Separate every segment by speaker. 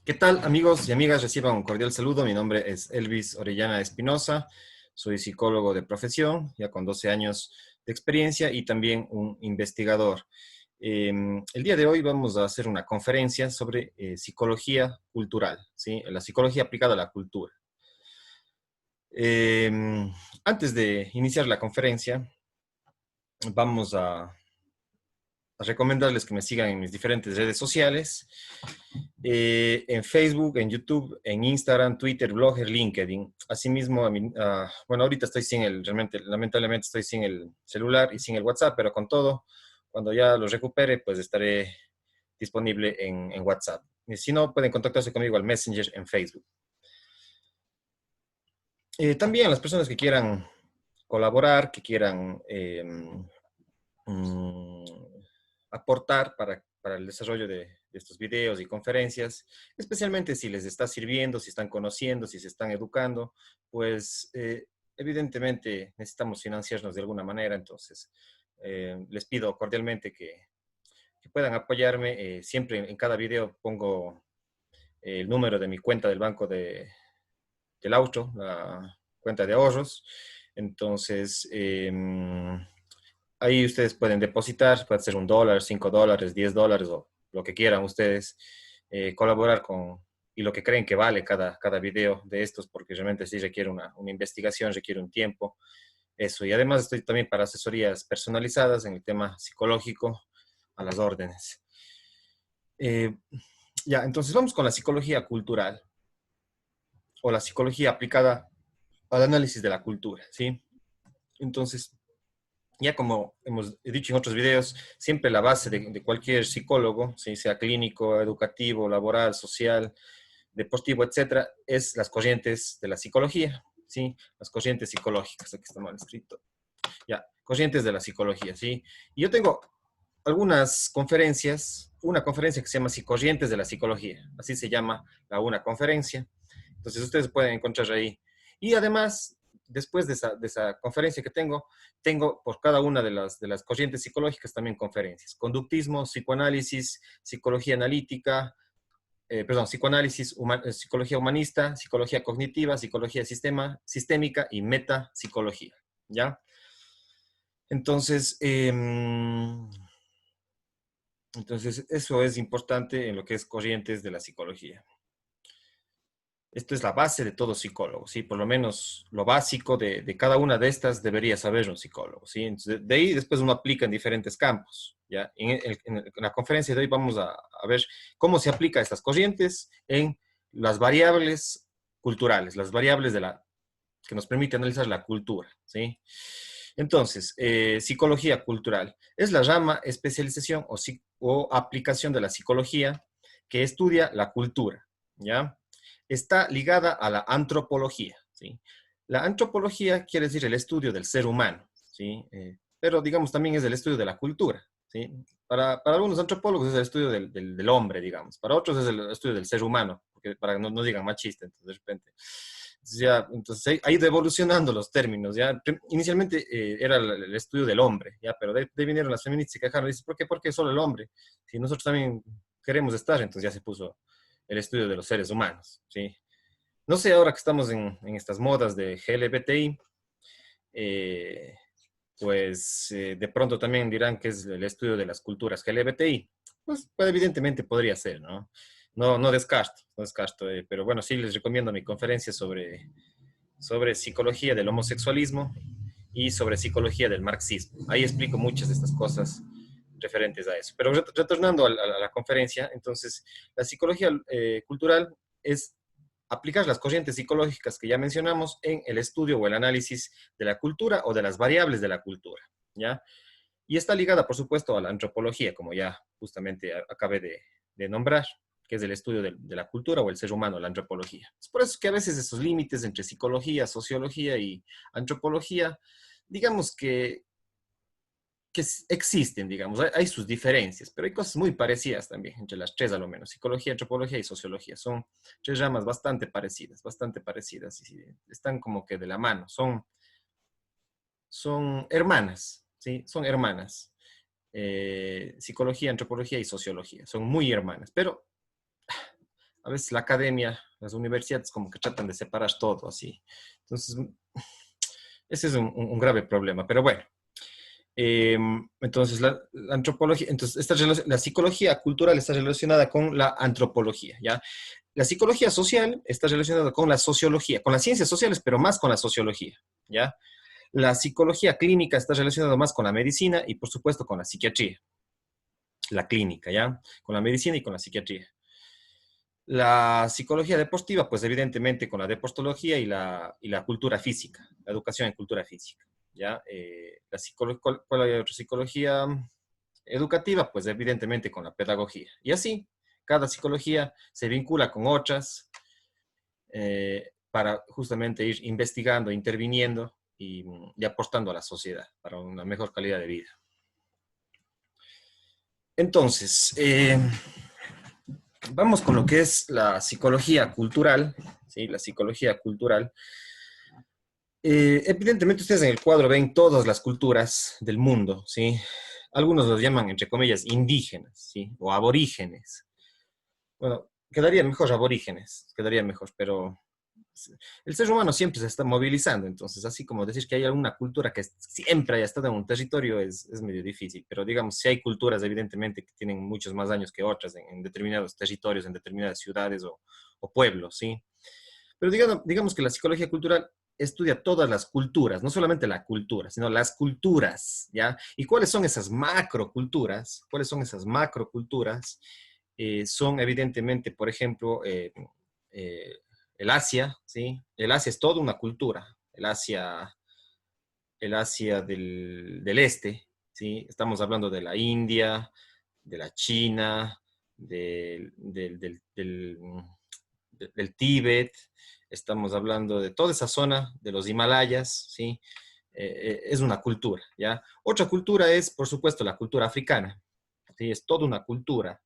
Speaker 1: ¿Qué tal, amigos y amigas? Reciban un cordial saludo. Mi nombre es Elvis Orellana Espinosa. Soy psicólogo de profesión, ya con 12 años de experiencia y también un investigador. El día de hoy vamos a hacer una conferencia sobre psicología cultural, ¿sí? La psicología aplicada a la cultura. Antes de iniciar la conferencia, vamos a recomendarles que me sigan en mis diferentes redes sociales. En Facebook, en YouTube, en Instagram, Twitter, Blogger, LinkedIn. Asimismo, bueno, ahorita estoy sin realmente, lamentablemente estoy sin el celular y sin el WhatsApp, pero con todo, cuando ya lo recupere, pues estaré disponible en WhatsApp. Y si no, pueden contactarse conmigo al Messenger en Facebook. También las personas que quieran colaborar, que quieran mm, aportar para el desarrollo de estos videos y conferencias, especialmente si les está sirviendo, si están conociendo, si se están educando, pues evidentemente necesitamos financiarnos de alguna manera, entonces les pido cordialmente que puedan apoyarme. Siempre en cada video pongo el número de mi cuenta del banco del auto, la cuenta de ahorros, entonces ahí ustedes pueden depositar, puede ser $1, $5, $10 o lo que quieran ustedes, colaborar y lo que creen que vale cada video de estos, porque realmente sí requiere una investigación, requiere un tiempo, eso. Y además estoy también para asesorías personalizadas en el tema psicológico, a las órdenes. Eh, ya, entonces vamos con la psicología cultural o la psicología aplicada al análisis de la cultura, ¿sí? Entonces, ya como hemos dicho en otros videos, siempre la base de cualquier psicólogo, ¿sí? Sea clínico, educativo, laboral, social, deportivo, etcétera, es las corrientes de la psicología, ¿sí? Las corrientes psicológicas, aquí está mal escrito. Ya, corrientes de la psicología, ¿sí? Y yo tengo algunas conferencias, una conferencia que se llama Corrientes de la Psicología, así se llama una conferencia. Entonces ustedes pueden encontrar ahí. Y además, después de esa conferencia que tengo por cada una de las corrientes psicológicas también conferencias. Conductismo, psicoanálisis, psicología analítica, perdón, psicoanálisis, psicología humanista, psicología cognitiva, psicología sistémica y metapsicología, ¿ya? Entonces, eso es importante en lo que es corrientes de la psicología. Esto es la base de todo psicólogo, ¿sí? Por lo menos lo básico de cada una de estas debería saber un psicólogo, ¿sí? Entonces, de ahí después uno aplica en diferentes campos, ¿ya? En la conferencia de hoy vamos a ver cómo se aplica estas corrientes en las variables culturales, las variables que nos permite analizar la cultura, ¿sí? Entonces, psicología cultural es la rama, especialización o aplicación de la psicología que estudia la cultura, ¿ya? Está ligada a la antropología, ¿sí? La antropología quiere decir el estudio del ser humano, ¿sí? Pero digamos también es el estudio de la cultura, ¿sí? Para algunos antropólogos es el estudio del hombre, digamos. Para otros es el estudio del ser humano, porque para que no digan machista, entonces de repente. Entonces ha ido evolucionando los términos, ¿ya? Inicialmente era el estudio del hombre, ¿ya? Pero de vinieron las feministas y se quejaron, dicen, ¿por qué solo el hombre? Si nosotros también queremos estar, entonces ya se puso el estudio de los seres humanos, ¿sí? No sé, ahora que estamos en estas modas de GLBTI, eh, pues de pronto también dirán que es el estudio de las culturas GLBTI. Pues evidentemente podría ser, ¿no? No descarto, no descarto, pero bueno, sí les recomiendo mi conferencia sobre psicología del homosexualismo y sobre psicología del marxismo. Ahí explico muchas de estas cosas referentes a eso. Pero retornando a la conferencia, entonces, la psicología cultural es aplicar las corrientes psicológicas que ya mencionamos en el estudio o el análisis de la cultura o de las variables de la cultura, ¿ya? Y está ligada, por supuesto, a la antropología, como ya justamente acabé de nombrar, que es el estudio de la cultura o el ser humano, la antropología. Es por eso que a veces esos límites entre psicología, sociología y antropología, digamos que existen, digamos, hay sus diferencias, pero hay cosas muy parecidas también entre las tres a lo menos, psicología, antropología y sociología. Son tres ramas bastante parecidas, y están como que de la mano, son hermanas, ¿sí? Son hermanas. Psicología, antropología y sociología, son muy hermanas, pero a veces la academia, las universidades como que tratan de separar todo así. Entonces, ese es un grave problema, pero bueno. Entonces, la antropología, entonces, la psicología cultural está relacionada con la antropología, ¿ya? La psicología social está relacionada con la sociología, con las ciencias sociales, pero más con la sociología, ¿ya? La psicología clínica está relacionada más con la medicina y, por supuesto, con la psiquiatría. La clínica, ¿ya? Con la medicina y con la psiquiatría. La psicología deportiva, pues evidentemente con la deportología y la cultura física, la educación en cultura física, ¿ya? ¿Cuál hay otra psicología educativa? Pues evidentemente con la pedagogía. Y así, cada psicología se vincula con otras para justamente ir investigando, interviniendo y aportando a la sociedad para una mejor calidad de vida. Entonces, vamos con lo que es la psicología cultural, ¿sí? La psicología cultural. Evidentemente ustedes en el cuadro ven todas las culturas del mundo, ¿sí? Algunos los llaman, entre comillas, indígenas, ¿sí? O aborígenes. Bueno, quedaría mejor aborígenes, quedaría mejor, pero el ser humano siempre se está movilizando, entonces así como decir que hay alguna cultura que siempre haya estado en un territorio es medio difícil, pero digamos, si hay culturas evidentemente que tienen muchos más años que otras en determinados territorios, en determinadas ciudades o pueblos, ¿sí? Pero digamos que la psicología cultural estudia todas las culturas, no solamente la cultura, sino las culturas, ¿ya? ¿Y cuáles son esas macroculturas? ¿Cuáles son esas macroculturas? Son evidentemente, por ejemplo, eh, el Asia, ¿sí? El Asia es toda una cultura, el Asia del este, ¿sí? Estamos hablando de la India, de la China, del Tíbet, estamos hablando de toda esa zona, de los Himalayas, ¿sí? Es una cultura, ¿ya? Otra cultura es, por supuesto, la cultura africana, ¿sí? Es toda una cultura.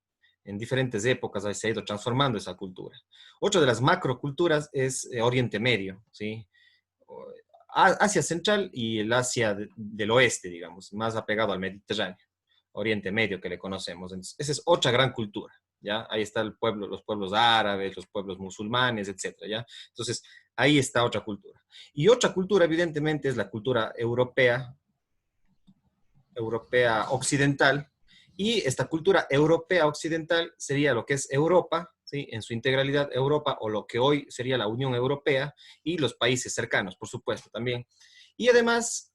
Speaker 1: En diferentes épocas se ha ido transformando esa cultura. Otra de las macroculturas es Oriente Medio, ¿sí? Asia Central y el Asia del Oeste, digamos, más apegado al Mediterráneo, Oriente Medio que le conocemos. Entonces, esa es otra gran cultura, ¿ya? Ahí está el pueblo, los pueblos árabes, los pueblos musulmanes, etcétera, ¿ya? Entonces, ahí está otra cultura. Y otra cultura, evidentemente, es la cultura europea, europea occidental, y esta cultura europea occidental sería lo que es Europa, ¿sí? En su integralidad Europa, o lo que hoy sería la Unión Europea, y los países cercanos, por supuesto, también. Y además,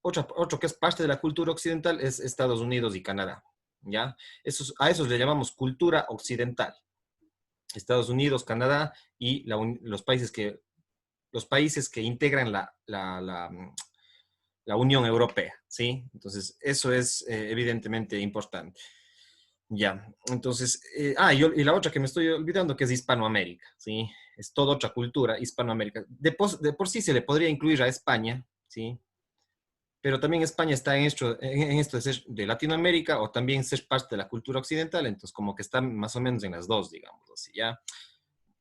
Speaker 1: otro que es parte de la cultura occidental es Estados Unidos y Canadá, ¿ya? A esos le llamamos cultura occidental. Estados Unidos, Canadá y los países que integran la Unión Europea, ¿sí? Entonces, eso es evidentemente importante. Ya, entonces, y la otra que me estoy olvidando, que es Hispanoamérica, ¿sí? Es toda otra cultura, Hispanoamérica. De por sí se le podría incluir a España, ¿sí? Pero también España está en esto de ser de Latinoamérica o también ser parte de la cultura occidental, entonces como que está más o menos en las dos, digamos así, ¿ya?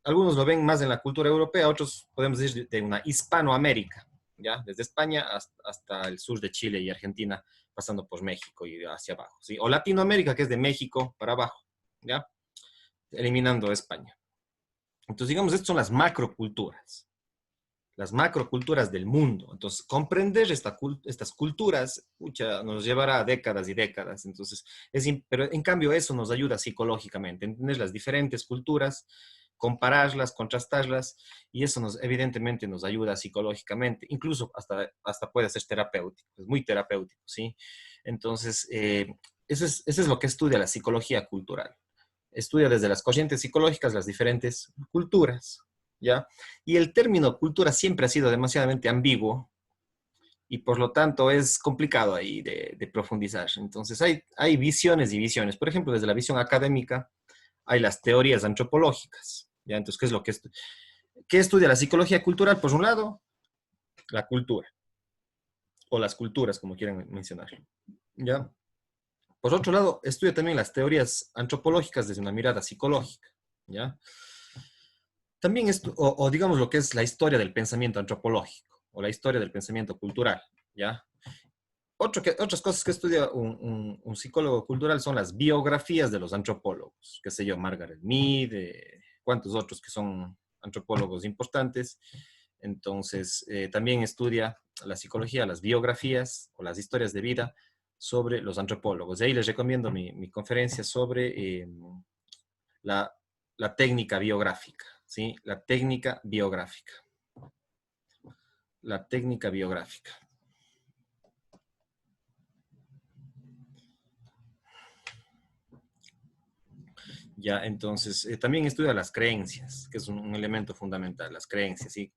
Speaker 1: Algunos lo ven más en la cultura europea, otros podemos decir de una Hispanoamérica, ¿ya? Desde España hasta el sur de Chile y Argentina, pasando por México y hacia abajo, ¿sí? O Latinoamérica, que es de México para abajo, ¿ya? Eliminando España. Entonces, digamos, estas son las macroculturas del mundo. Entonces, comprender estas culturas nos llevará décadas y décadas. Entonces, pero en cambio eso nos ayuda psicológicamente, entender las diferentes culturas, compararlas, contrastarlas, y eso evidentemente nos ayuda psicológicamente, incluso hasta puede ser terapéutico, es muy terapéutico, ¿sí? Entonces, eso es lo que estudia la psicología cultural. Estudia desde las corrientes psicológicas las diferentes culturas, ¿ya? Y el término cultura siempre ha sido demasiadamente ambiguo y por lo tanto es complicado ahí de profundizar. Entonces hay visiones y visiones. Por ejemplo, desde la visión académica hay las teorías antropológicas, ¿ya? Entonces, ¿qué estudia la psicología cultural? Por un lado, la cultura, o las culturas, como quieran mencionarlo, ¿ya? Por otro lado, estudia también las teorías antropológicas desde una mirada psicológica, ¿ya? También esto, o digamos lo que es la historia del pensamiento antropológico o la historia del pensamiento cultural, ¿ya? Otras cosas que estudia un psicólogo cultural son las biografías de los antropólogos, qué sé yo, Margaret Mead, cuantos otros que son antropólogos importantes. Entonces, también estudia la psicología, las biografías o las historias de vida sobre los antropólogos. De ahí les recomiendo mi conferencia sobre la, la técnica biográfica, ¿sí? La técnica biográfica. La técnica biográfica. Ya, entonces, también estudia las creencias, que es un elemento fundamental, las creencias, ¿sí?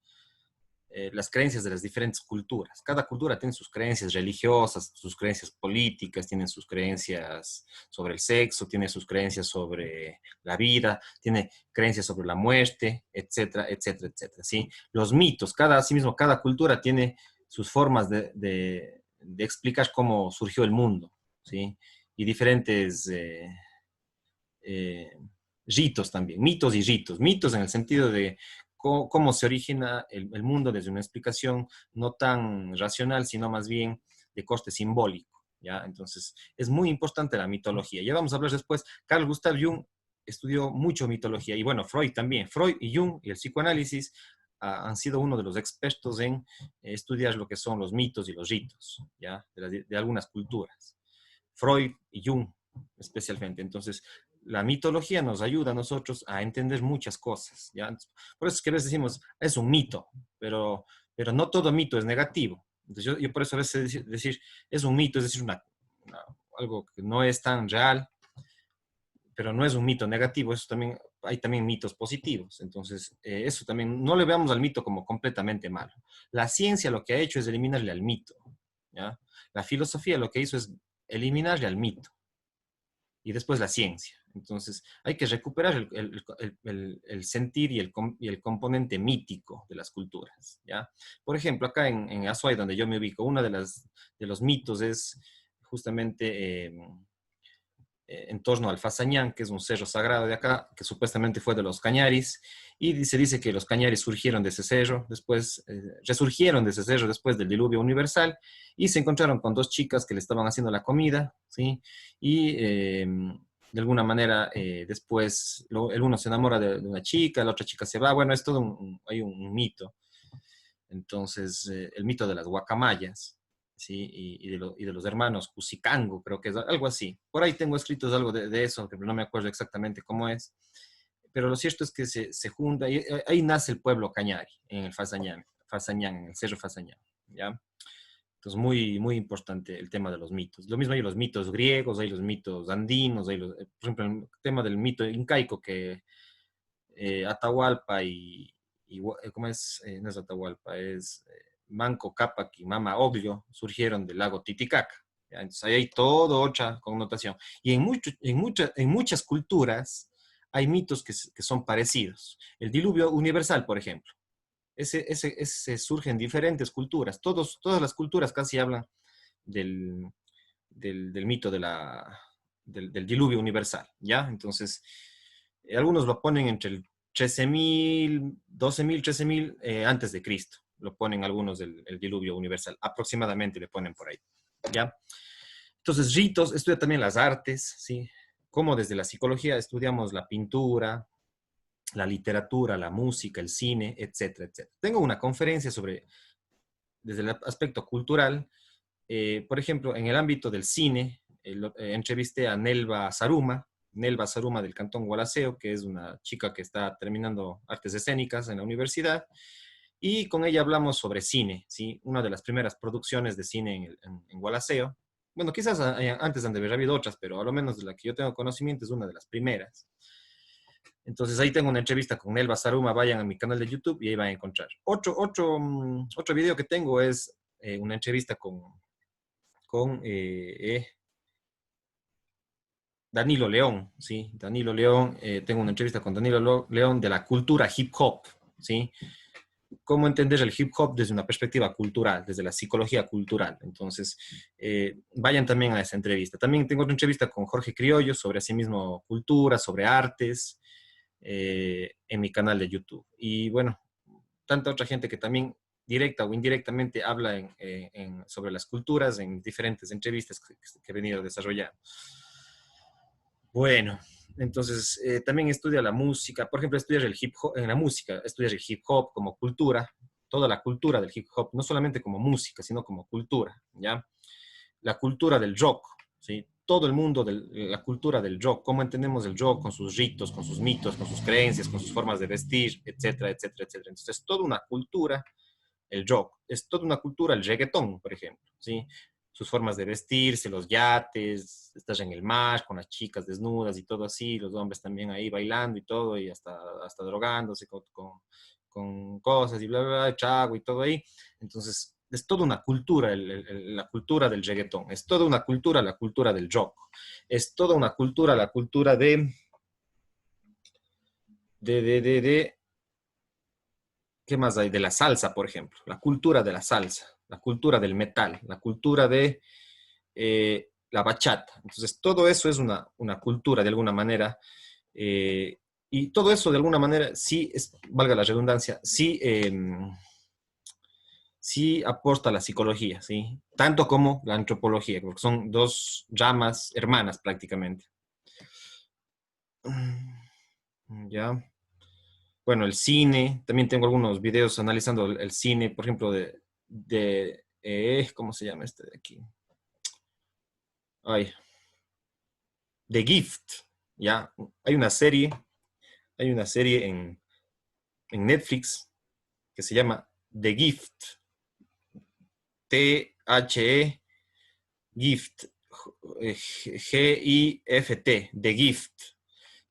Speaker 1: Las creencias de las diferentes culturas. Cada cultura tiene sus creencias religiosas, sus creencias políticas, tienen sus creencias sobre el sexo, tiene sus creencias sobre la vida, tiene creencias sobre la muerte, etcétera, etcétera, etcétera, ¿sí? Los mitos, asimismo, cada cultura tiene sus formas de explicar cómo surgió el mundo, ¿sí? Y diferentes eh, ritos también, mitos y ritos. Mitos en el sentido de cómo se origina el mundo desde una explicación no tan racional, sino más bien de corte simbólico, ¿ya? Entonces, es muy importante la mitología. Ya vamos a hablar después. Carl Gustav Jung estudió mucho mitología, y bueno, Freud también. Freud y Jung y el psicoanálisis han sido uno de los expertos en estudiar lo que son los mitos y los ritos, ¿ya? De algunas culturas. Freud y Jung especialmente. Entonces, la mitología nos ayuda a nosotros a entender muchas cosas, ¿ya? Por eso es que a veces decimos, es un mito, pero no todo mito es negativo. Entonces, yo por eso a veces decir, es un mito, es decir, algo que no es tan real, pero no es un mito negativo, eso también, hay también mitos positivos. Entonces, eso también, no le veamos al mito como completamente malo. La ciencia lo que ha hecho es eliminarle al mito, ¿ya? La filosofía lo que hizo es eliminarle al mito y después la ciencia. Entonces, hay que recuperar el sentir y el componente mítico de las culturas, ¿ya? Por ejemplo, acá en Azuay, donde yo me ubico, uno de los mitos es justamente en torno al Fasañán, que es un cerro sagrado de acá, que supuestamente fue de los Cañaris, y se dice que los Cañaris surgieron de ese cerro, después resurgieron de ese cerro después del diluvio universal, y se encontraron con dos chicas que le estaban haciendo la comida, ¿sí? Y de alguna manera después el uno se enamora de una chica, la otra chica se va, bueno, es todo hay un mito. Entonces, el mito de las guacamayas, ¿sí? Y de los hermanos Cusicango, creo que es algo así. Por ahí tengo escritos algo de eso, que no me acuerdo exactamente cómo es. Pero lo cierto es que se junta, y ahí nace el pueblo Cañari, en el Fasañán, en el Cerro Fasañán, ¿ya? Entonces, muy, muy importante el tema de los mitos. Lo mismo hay los mitos griegos, hay los mitos andinos, por ejemplo, el tema del mito incaico, que Atahualpa ¿cómo es? No es Atahualpa, es Manco Cápac y Mama Oglio surgieron del lago Titicaca. ¿Ya? Entonces ahí hay toda otra connotación. Y en muchas culturas hay mitos que son parecidos. El diluvio universal, por ejemplo. Ese surge en diferentes culturas. Todas las culturas casi hablan del, del mito del diluvio universal, ¿ya? Entonces, algunos lo ponen entre el 13.000, 12.000, 13.000 antes de Cristo. Lo ponen algunos del el diluvio universal. Aproximadamente le ponen por ahí, ¿ya? Entonces, ritos, estudia también las artes, ¿sí? Como desde la psicología estudiamos la pintura, la literatura, la música, el cine, etcétera, etcétera. Tengo una conferencia desde el aspecto cultural, por ejemplo, en el ámbito del cine, entrevisté a Nelva Saruma del Cantón Gualaceo, que es una chica que está terminando artes escénicas en la universidad, y con ella hablamos sobre cine, ¿sí? Una de las primeras producciones de cine en Gualaceo. Bueno, quizás antes han de haber habido otras, pero a lo menos de la que yo tengo conocimiento es una de las primeras. Entonces ahí tengo una entrevista con Nelva Saruma, vayan a mi canal de YouTube y ahí van a encontrar. Otro video que tengo es una entrevista con Danilo León, ¿sí? Danilo León, tengo una entrevista con Danilo León de la cultura hip hop, ¿sí? Cómo entender el hip hop desde una perspectiva cultural, desde la psicología cultural. Entonces, vayan también a esa entrevista. También tengo otra entrevista con Jorge Criollo sobre asimismo cultura, sobre artes, en mi canal de YouTube. Y bueno, tanta otra gente que también directa o indirectamente habla sobre las culturas en diferentes entrevistas que he venido desarrollando. Bueno, entonces también estudia la música. Por ejemplo, estudias el hip hop, en la música, estudias el hip hop como cultura, toda la cultura del hip hop, no solamente como música, sino como cultura, ¿ya? La cultura del rock, ¿sí? Todo el mundo de la cultura del rock, cómo entendemos el rock con sus ritos, con sus mitos, con sus creencias, con sus formas de vestir, etcétera, etcétera, etcétera. Entonces, es toda una cultura el rock, es toda una cultura el reggaetón, por ejemplo, ¿sí? Sus formas de vestirse, los yates, estás en el mar con las chicas desnudas y todo así, los hombres también ahí bailando y todo, y hasta drogándose con cosas y bla, bla, bla, trago y todo ahí. Entonces, es toda una cultura, la cultura del reggaetón, es toda una cultura, la cultura del rock, es toda una cultura, la cultura de ¿qué más hay? De la salsa, por ejemplo, la cultura de la salsa, la cultura del metal, la cultura de la bachata. Entonces, todo eso es una cultura de alguna manera. Y todo eso de alguna manera, sí, valga la redundancia, sí aporta a la psicología, ¿sí? Tanto como la antropología, porque son dos ramas hermanas prácticamente. ¿Ya? Bueno, el cine, también tengo algunos videos analizando el cine, por ejemplo, ¿cómo se llama este de aquí? Ay, The Gift, ¿ya? Hay una serie en Netflix que se llama The Gift, T-H-E, Gift, G-I-F-T, The Gift.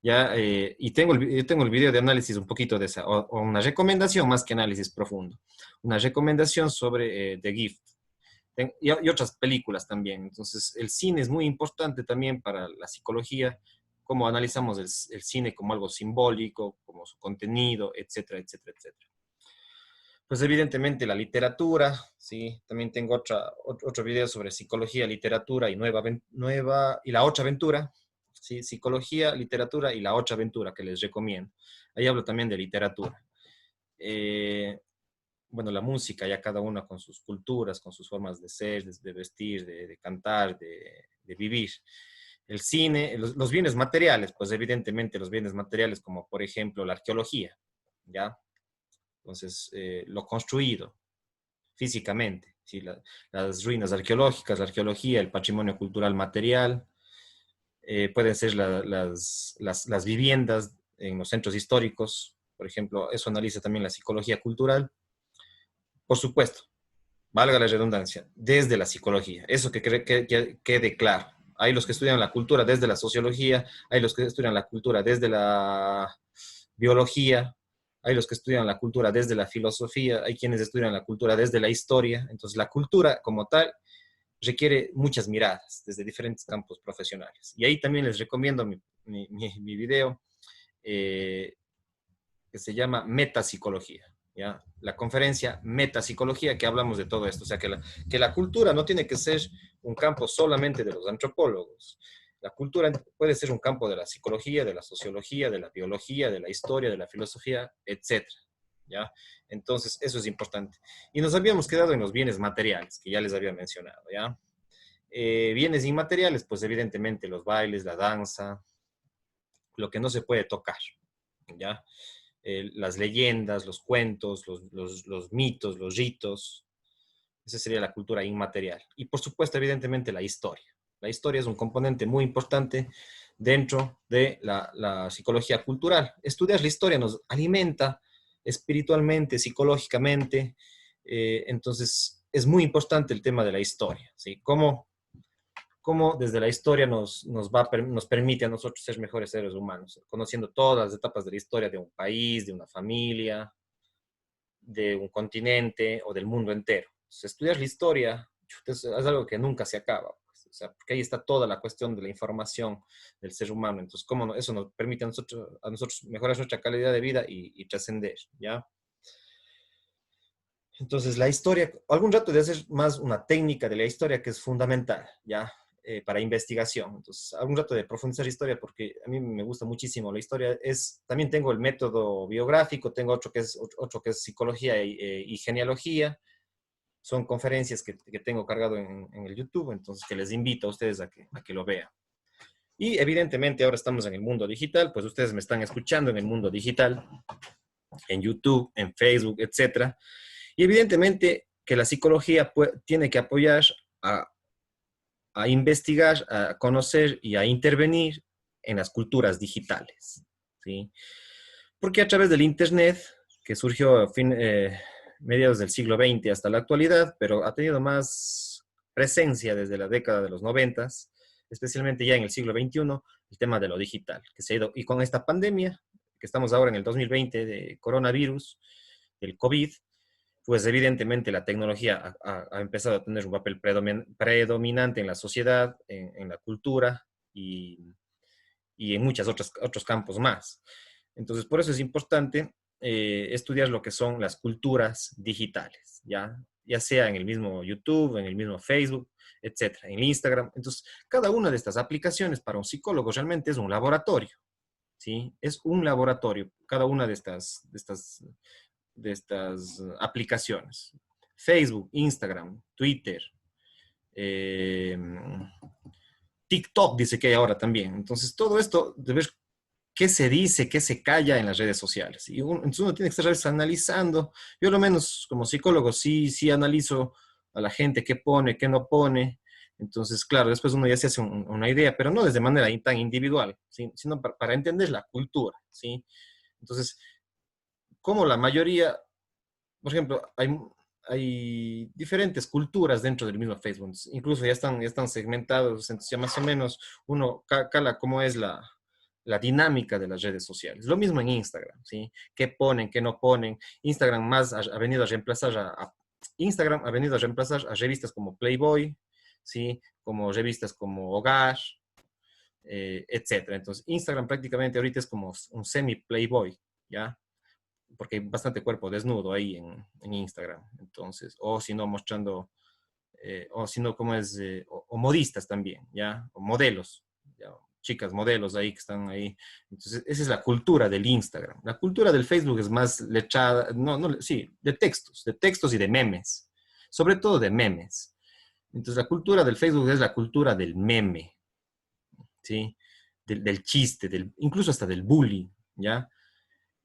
Speaker 1: ¿Ya? Y tengo el video de análisis un poquito de esa, o una recomendación más que análisis profundo. Una recomendación sobre The Gift. Y otras películas también. Entonces, el cine es muy importante también para la psicología, cómo analizamos el cine como algo simbólico, como su contenido, etcétera, etcétera, etcétera. Pues evidentemente la literatura, ¿sí? También tengo otro video sobre psicología, literatura y y la otra aventura, ¿sí? Psicología, literatura y la otra aventura que les recomiendo. Ahí hablo también de literatura. Eh, bueno, la música, ya cada una con sus culturas, con sus formas de ser, de vestir, de cantar, de vivir. El cine, los bienes materiales, pues evidentemente los bienes materiales como por ejemplo la arqueología, ¿ya? Entonces, lo construido físicamente, ¿sí? Las ruinas arqueológicas, la arqueología, el patrimonio cultural material, pueden ser las viviendas en los centros históricos, por ejemplo, eso analiza también la psicología cultural, por supuesto, valga la redundancia, desde la psicología, eso que quede claro. Hay los que estudian la cultura desde la sociología, hay los que estudian la cultura desde la biología, hay los que estudian la cultura desde la filosofía, hay quienes estudian la cultura desde la historia. Entonces, la cultura como tal requiere muchas miradas desde diferentes campos profesionales. Y ahí también les recomiendo mi video eh, que se llama Metapsicología. ¿Ya? La conferencia Metapsicología, que hablamos de todo esto. O sea, que la cultura no tiene que ser un campo solamente de los antropólogos. La cultura puede ser un campo de la psicología, de la sociología, de la biología, de la historia, de la filosofía, etcétera. ¿Ya? Entonces, eso es importante. Y nos habíamos quedado en los bienes materiales, que ya les había mencionado, ¿ya? Bienes inmateriales, pues evidentemente los bailes, la danza, lo que no se puede tocar, ¿ya? Las leyendas, los cuentos, los mitos, los ritos. Esa sería la cultura inmaterial. Y por supuesto, evidentemente, la historia. La historia es un componente muy importante dentro de la psicología cultural. Estudiar la historia nos alimenta espiritualmente, psicológicamente. Entonces, es muy importante el tema de la historia, ¿sí? Cómo desde la historia nos permite a nosotros ser mejores seres humanos, conociendo todas las etapas de la historia de un país, de una familia, de un continente o del mundo entero. Entonces, estudiar la historia es algo que nunca se acaba, pues, o sea, porque ahí está toda la cuestión de la información del ser humano. Entonces, cómo eso nos permite a nosotros mejorar nuestra calidad de vida y trascender, ¿ya? Entonces, la historia, algún rato de hacer más una técnica de la historia que es fundamental, ¿ya? Para investigación. Entonces, algún rato de profundizar historia porque a mí me gusta muchísimo la historia. También tengo el método biográfico, tengo otro que es psicología y genealogía. Son conferencias que tengo cargado en el YouTube, entonces que les invito a ustedes a que lo vean. Y evidentemente ahora estamos en el mundo digital, pues ustedes me están escuchando en el mundo digital, en YouTube, en Facebook, etcétera. Y evidentemente que la psicología tiene que apoyar a, a investigar, a conocer y a intervenir en las culturas digitales, ¿sí? Porque a través del Internet, que surgió a mediados del siglo XX hasta la actualidad, pero ha tenido más presencia desde la década de los 90, especialmente ya en el siglo XXI, el tema de lo digital, que se ha ido, y con esta pandemia, que estamos ahora en el 2020 de coronavirus, del COVID, pues evidentemente la tecnología ha empezado a tener un papel predominante en la sociedad, en la cultura y en muchos otros campos más. Entonces, por eso es importante estudiar lo que son las culturas digitales, ya sea en el mismo YouTube, en el mismo Facebook, etcétera, en Instagram. Entonces, cada una de estas aplicaciones para un psicólogo realmente es un laboratorio, ¿sí? Es un laboratorio, cada una de estas aplicaciones. Facebook, Instagram, Twitter, eh, TikTok dice que hay ahora también. Entonces, todo esto de ver qué se dice, qué se calla en las redes sociales. Y entonces uno tiene que estar a veces analizando. Yo, lo menos como psicólogo, sí analizo a la gente qué pone, qué no pone. Entonces, claro, después uno ya se hace una idea, pero no desde manera tan individual, ¿sí? Sino para entender la cultura, ¿sí? Entonces, como la mayoría, por ejemplo, hay diferentes culturas dentro del mismo Facebook. Incluso ya están segmentados, entonces ya más o menos uno cala cómo es la dinámica de las redes sociales. Lo mismo en Instagram, ¿sí? ¿Qué ponen, qué no ponen? Instagram más ha venido a reemplazar Instagram ha venido a reemplazar a revistas como Playboy, ¿sí? Como revistas como Hogar, etcétera. Entonces, Instagram prácticamente ahorita es como un semi-Playboy, ¿ya? Porque hay bastante cuerpo desnudo ahí en Instagram. Entonces, o si no, mostrando, o si no, como es, o modistas también, ¿ya? O modelos, ¿ya? Chicas modelos ahí que están ahí. Entonces, esa es la cultura del Instagram. La cultura del Facebook es más lechada, no, sí, de textos y de memes, sobre todo de memes. Entonces, la cultura del Facebook es la cultura del meme, ¿sí? Del chiste, incluso hasta del bullying, ¿ya?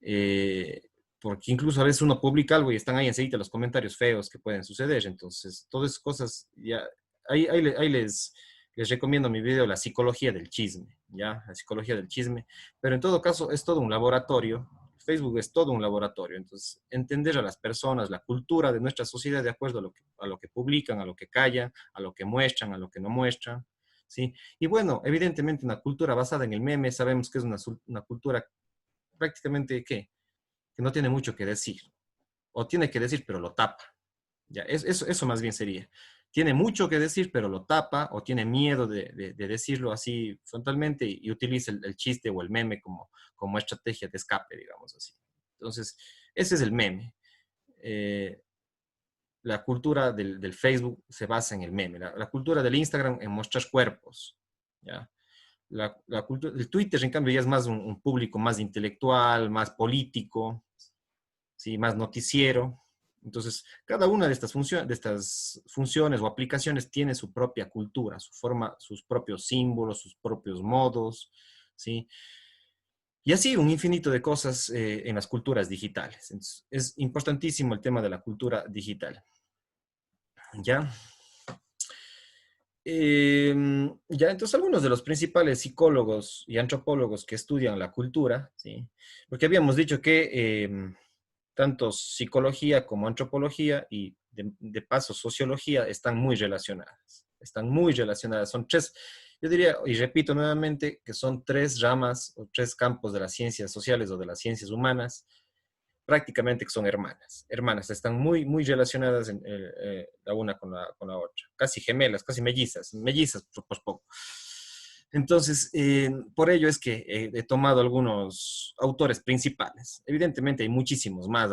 Speaker 1: eh, porque incluso a veces uno publica algo y están ahí enseguida los comentarios feos que pueden suceder. Entonces, todas esas cosas, ya, ahí les recomiendo mi video, La psicología del chisme, ¿ya? La psicología del chisme. Pero en todo caso, es todo un laboratorio. Facebook es todo un laboratorio. Entonces, entender a las personas, la cultura de nuestra sociedad de acuerdo a lo que publican, a lo que callan, a lo que muestran, a lo que no muestran, ¿sí? Y bueno, evidentemente una cultura basada en el meme, sabemos que es una cultura prácticamente que no tiene mucho que decir, o tiene que decir, pero lo tapa. Ya, eso más bien sería. Tiene mucho que decir, pero lo tapa, o tiene miedo de decirlo así frontalmente y utiliza el chiste o el meme como estrategia de escape, digamos así. Entonces, ese es el meme. Eh, la cultura del Facebook se basa en el meme. La cultura del Instagram en mostrar cuerpos. ¿Ya? La cultura, el Twitter, en cambio, ya es más un público más intelectual, más político, ¿sí? Más noticiero. Entonces, cada una de estas funciones o aplicaciones tiene su propia cultura, su forma, sus propios símbolos, sus propios modos, ¿sí? Y así un infinito de cosas en las culturas digitales. Entonces, es importantísimo el tema de la cultura digital. ¿Ya? Ya, entonces algunos de los principales psicólogos y antropólogos que estudian la cultura, ¿sí? Porque habíamos dicho que tanto psicología como antropología y de paso sociología están muy relacionadas, son tres, yo diría, y repito nuevamente, que son tres ramas o tres campos de las ciencias sociales o de las ciencias humanas prácticamente que son hermanas, están muy, muy relacionadas la una con la otra, casi gemelas, casi mellizas por poco. Entonces, por ello es que he tomado algunos autores principales. Evidentemente hay muchísimos más,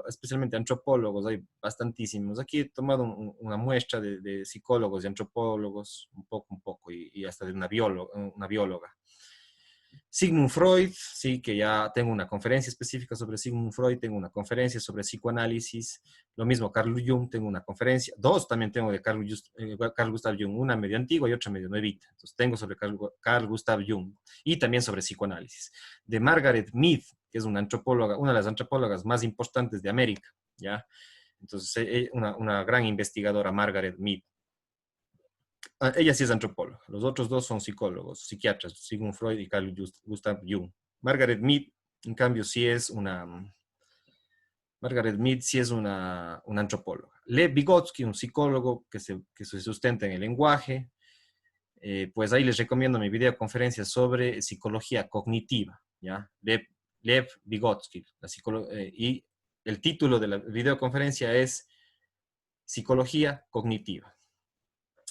Speaker 1: especialmente antropólogos, hay bastantísimos. Aquí he tomado una muestra de psicólogos y antropólogos, un poco, y hasta de una bióloga. Sigmund Freud, sí, que ya tengo una conferencia específica sobre Sigmund Freud, tengo una conferencia sobre psicoanálisis, lo mismo Carl Jung, tengo una conferencia, dos también tengo de Carl Gustav Jung, una medio antigua y otra medio nuevita. Entonces tengo sobre Carl Gustav Jung y también sobre psicoanálisis. De Margaret Mead, que es una antropóloga, una de las antropólogas más importantes de América, ¿ya? Entonces, una gran investigadora, Margaret Mead. Ella sí es antropóloga, los otros dos son psicólogos, psiquiatras, Sigmund Freud y Carl Gustav Jung. Margaret Mead, en cambio, Margaret Mead sí es una antropóloga. Lev Vygotsky, un psicólogo que se sustenta en el lenguaje, pues ahí les recomiendo mi videoconferencia sobre psicología cognitiva, ¿ya? Lev Vygotsky, y el título de la videoconferencia es Psicología cognitiva.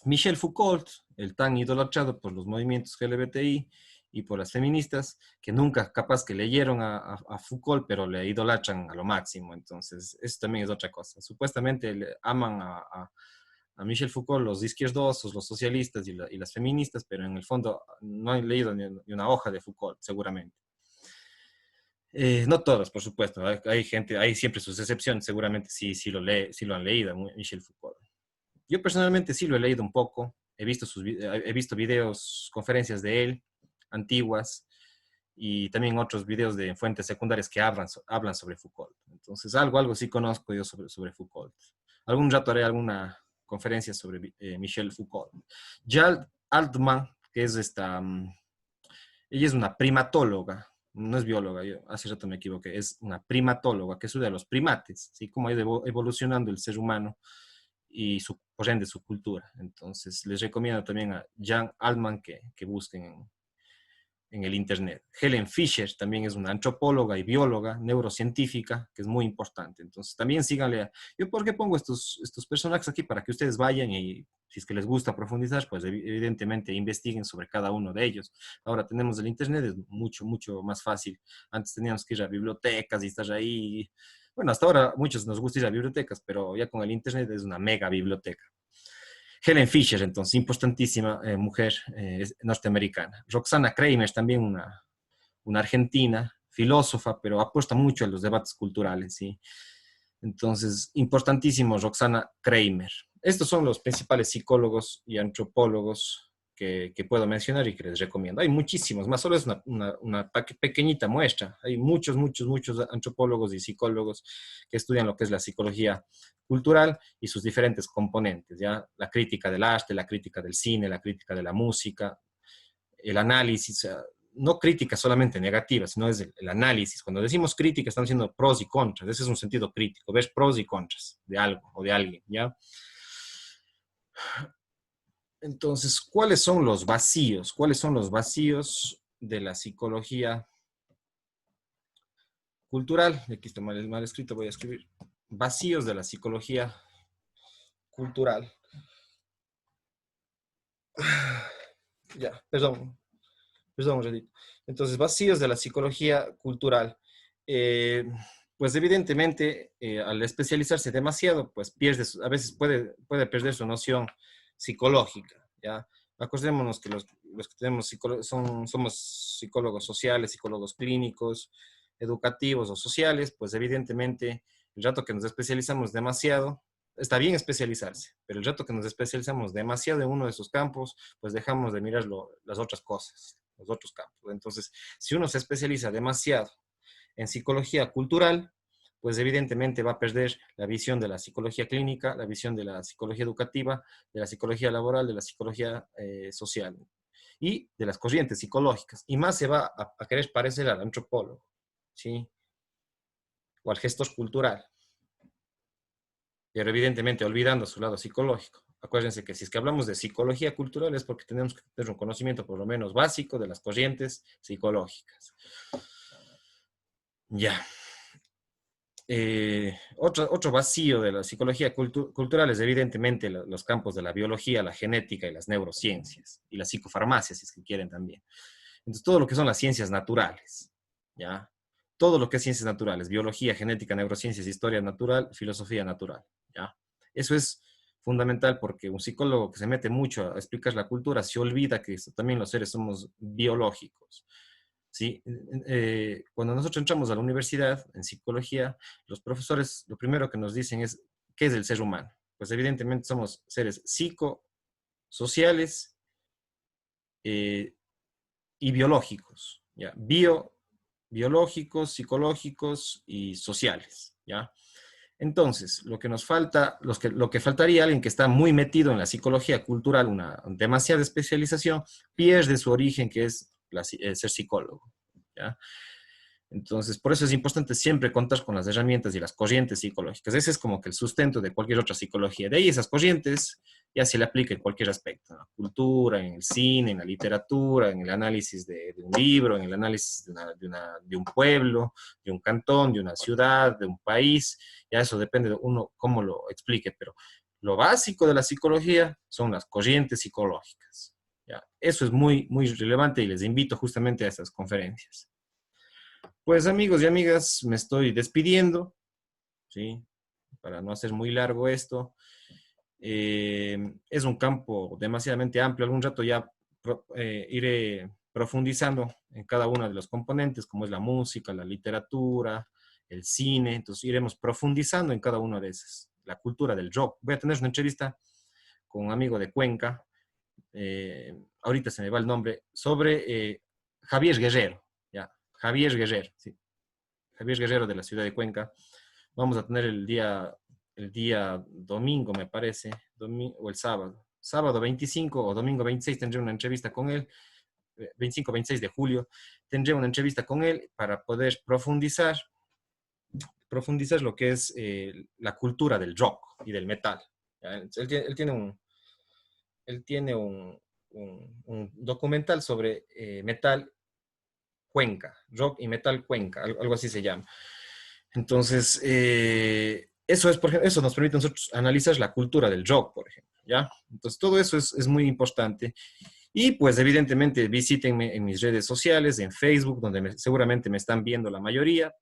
Speaker 1: Michel Foucault, el tan idolatrado por los movimientos LGBTI y por las feministas, que nunca capaz que leyeron a Foucault, pero le idolatran a lo máximo. Entonces, eso también es otra cosa. Supuestamente aman a Michel Foucault los izquierdosos, los socialistas y las feministas, pero en el fondo no han leído ni una hoja de Foucault, seguramente. No todos, por supuesto. Hay gente, hay siempre sus excepciones, seguramente sí lo han leído, Michel Foucault. Yo personalmente sí lo he leído un poco, he visto videos, conferencias de él, antiguas, y también otros videos de fuentes secundarias que hablan sobre Foucault. Entonces, algo sí conozco yo sobre Foucault. Algún rato haré alguna conferencia sobre Michel Foucault. Jal Altman, que es ella es una primatóloga, no es bióloga, yo hace rato me equivoqué, es una primatóloga que estudia los primates, ¿sí? Cómo ha ido evolucionando el ser humano y por ende su cultura. Entonces, les recomiendo también a Jan Altman que busquen en el Internet. Helen Fisher también es una antropóloga y bióloga, neurocientífica, que es muy importante. Entonces, también síganle. Yo, ¿por qué pongo estos personajes aquí? Para que ustedes vayan y, si es que les gusta profundizar, pues evidentemente investiguen sobre cada uno de ellos. Ahora tenemos el Internet, es mucho, mucho más fácil. Antes teníamos que ir a bibliotecas y estar ahí. Bueno, hasta ahora a muchos nos gusta ir a bibliotecas, pero ya con el Internet es una mega biblioteca. Helen Fisher, entonces, importantísima mujer norteamericana. Roxana Kramer, también una argentina, filósofa, pero apuesta mucho a los debates culturales, ¿sí? Entonces, importantísimo, Roxana Kramer. Estos son los principales psicólogos y antropólogos que puedo mencionar y que les recomiendo. Hay muchísimos más, solo es una pequeñita muestra. Hay muchos, muchos, muchos antropólogos y psicólogos que estudian lo que es la psicología cultural y sus diferentes componentes, ¿ya? La crítica del arte, la crítica del cine, la crítica de la música, el análisis, no crítica solamente negativa, sino es el análisis. Cuando decimos crítica, estamos diciendo pros y contras. Ese es un sentido crítico, ves pros y contras de algo o de alguien, ¿ya? Entonces, ¿cuáles son los vacíos? ¿Cuáles son los vacíos de la psicología cultural? Aquí está mal escrito, voy a escribir. Vacíos de la psicología cultural. Ya, perdón, Redito. Entonces, vacíos de la psicología cultural. Eh, pues evidentemente, al especializarse demasiado, pues a veces puede perder su noción psicológica, ¿ya? Acordémonos que los que tenemos somos psicólogos sociales, psicólogos clínicos, educativos o sociales, pues evidentemente el rato que nos especializamos demasiado, está bien especializarse, pero el rato que nos especializamos demasiado en uno de esos campos, pues dejamos de mirar las otras cosas, los otros campos. Entonces, si uno se especializa demasiado en psicología cultural, pues evidentemente va a perder la visión de la psicología clínica, la visión de la psicología educativa, de la psicología laboral, de la psicología social y de las corrientes psicológicas. Y más se va a querer parecer al antropólogo, ¿sí? O al gestor cultural, pero evidentemente olvidando su lado psicológico. Acuérdense que si es que hablamos de psicología cultural es porque tenemos que tener un conocimiento por lo menos básico de las corrientes psicológicas. Ya. Otro vacío de la psicología cultural es evidentemente los campos de la biología, la genética y las neurociencias, y la psicofarmacia, si es que quieren también. Entonces, todo lo que son las ciencias naturales, ¿ya? Todo lo que es ciencias naturales, biología, genética, neurociencias, historia natural, filosofía natural, ¿ya? Eso es fundamental porque un psicólogo que se mete mucho a explicar la cultura se olvida que también los seres somos biológicos. ¿sí? Cuando nosotros entramos a la universidad en psicología, los profesores lo primero que nos dicen es, ¿qué es el ser humano? Pues evidentemente somos seres psicosociales eh, y biológicos, ¿ya? Biológicos, psicológicos y sociales, ¿ya? Entonces, lo que nos falta, lo que faltaría a alguien que está muy metido en la psicología cultural, una demasiada especialización, pierde su origen, que es ser psicólogo, ¿ya? Entonces, por eso es importante siempre contar con las herramientas y las corrientes psicológicas. Ese es como que el sustento de cualquier otra psicología. De ahí esas corrientes ya se le aplica en cualquier aspecto, en la cultura, en el cine, en la literatura, en el análisis de un libro, en el análisis de un pueblo, de un cantón, de una ciudad, de un país. Ya eso depende de uno cómo lo explique, pero lo básico de la psicología son las corrientes psicológicas. ¿Ya? Eso es muy, muy relevante y les invito justamente a estas conferencias. Pues amigos y amigas, me estoy despidiendo, ¿sí? Para no hacer muy largo esto. Es un campo demasiadamente amplio. Algún rato ya iré profundizando en cada uno de los componentes, como es la música, la literatura, el cine. Entonces iremos profundizando en cada una de esas. La cultura del rock. Voy a tener una entrevista con un amigo de Cuenca, ahorita se me va el nombre, sobre Javier Guerrero, ¿ya? Javier Guerrero, sí. Javier Guerrero de la ciudad de Cuenca. Vamos a tener el día domingo, me parece, o el sábado. Sábado 25 o domingo 26 tendré una entrevista con él, 25-26 de julio, tendré una entrevista con él para poder profundizar lo que es la cultura del rock y del metal. Él tiene un documental sobre metal Cuenca, rock y metal Cuenca, algo así se llama. Entonces, eso es, por ejemplo, eso nos permite a nosotros analizar la cultura del rock, por ejemplo, ¿ya? Entonces, todo eso es muy importante. Y pues, evidentemente, visítenme en mis redes sociales, en Facebook, donde seguramente me están viendo la mayoría.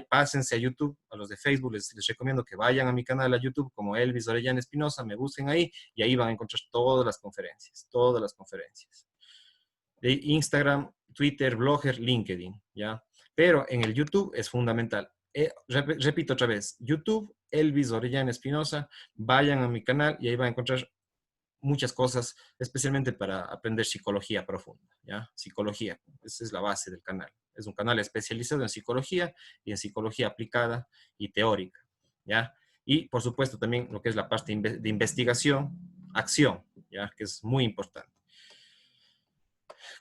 Speaker 1: Pásense a YouTube, a los de Facebook, les recomiendo que vayan a mi canal a YouTube como Elvis Orellana Espinosa, me busquen ahí y ahí van a encontrar todas las conferencias, todas las conferencias. De Instagram, Twitter, Blogger, LinkedIn, ¿ya? Pero en el YouTube es fundamental. Repito otra vez, YouTube, Elvis Orellana Espinosa, vayan a mi canal y ahí van a encontrar muchas cosas, especialmente para aprender psicología profunda, ¿ya? Psicología, esa es la base del canal. Es un canal especializado en psicología y en psicología aplicada y teórica, ¿ya? Y, por supuesto, también lo que es la parte de investigación, acción, ¿ya? Que es muy importante.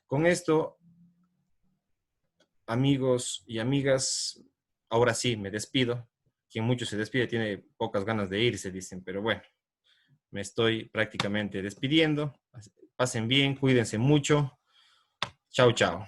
Speaker 1: Con esto, amigos y amigas, ahora sí me despido. Quien mucho se despide tiene pocas ganas de irse, dicen, pero bueno, me estoy prácticamente despidiendo. Pasen bien, cuídense mucho. Chao, chao.